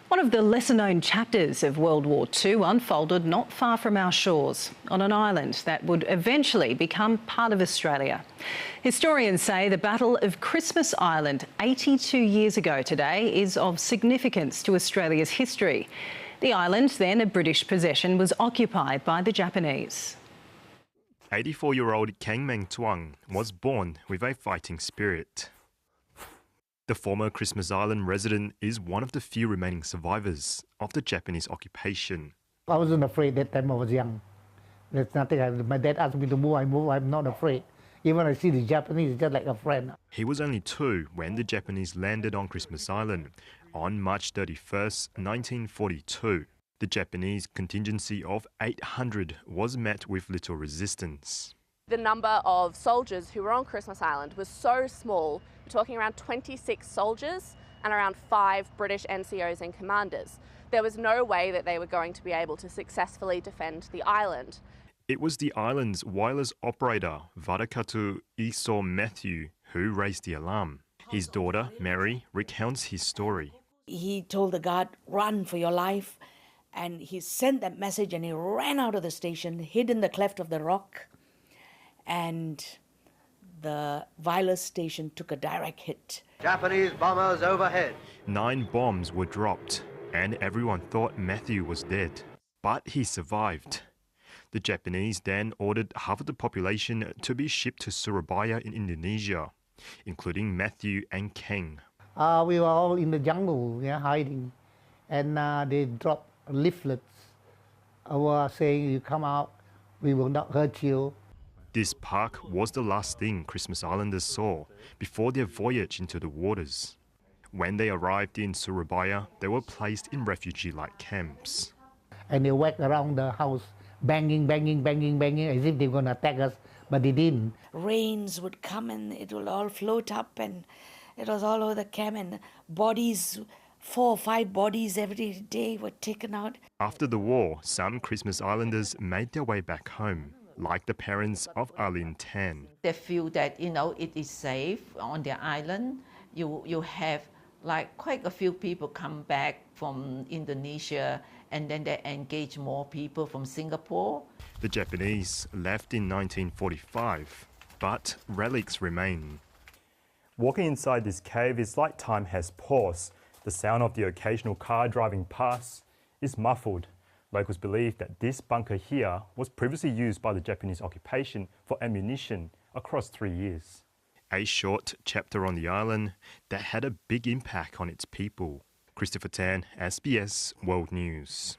One of the lesser-known chapters of World War II unfolded not far from our shores, on an island that would eventually become part of Australia. Historians say the Battle of Christmas Island 82 years ago today is of significance to Australia's history. The island, then a British possession, was occupied by the Japanese. 84-year-old Kang Meng Tuang was born with a fighting spirit. The former Christmas Island resident is one of the few remaining survivors of the Japanese occupation. I wasn't afraid that time I was young. There's nothing. My dad asked me to move, I move. I'm not afraid. Even when I see the Japanese, it's just like a friend. He was only 2 when the Japanese landed on Christmas Island on March 31st, 1942. The Japanese contingency of 800 was met with little resistance. The number of soldiers who were on Christmas Island was so small, we're talking around 26 soldiers and around 5 British NCOs and commanders. There was no way that they were going to be able to successfully defend the island. It was the island's wireless operator, Vadakatu Iso Matthew, who raised the alarm. His daughter, Mary, recounts his story. He told the guard, "Run for your life." And he sent that message and he ran out of the station, hid in the cleft of the rock. And the wireless station took a direct hit. Japanese bombers overhead. 9 bombs were dropped and everyone thought Matthew was dead. But he survived. The Japanese then ordered half of the population to be shipped to Surabaya in Indonesia, including Matthew and Kang. We were all in the jungle, hiding. And they dropped leaflets saying, "You come out, we will not hurt you." This park was the last thing Christmas Islanders saw before their voyage into the waters. When they arrived in Surabaya, they were placed in refugee-like camps. And they whacked around the house, banging, as if they were going to attack us, but they didn't. Rains would come and it would all float up and it was all over the camp, and bodies, 4 or 5 bodies every day were taken out. After the war, some Christmas Islanders made their way back home, like the parents of Arlene Tan. They feel that, it is safe on their island. You have like quite a few people come back from Indonesia, and then they engage more people from Singapore. The Japanese left in 1945, but relics remain. Walking inside this cave is like time has paused. The sound of the occasional car driving past is muffled. Locals believe that this bunker here was previously used by the Japanese occupation for ammunition across 3 years. A short chapter on the island that had a big impact on its people. Christopher Tan, SBS World News.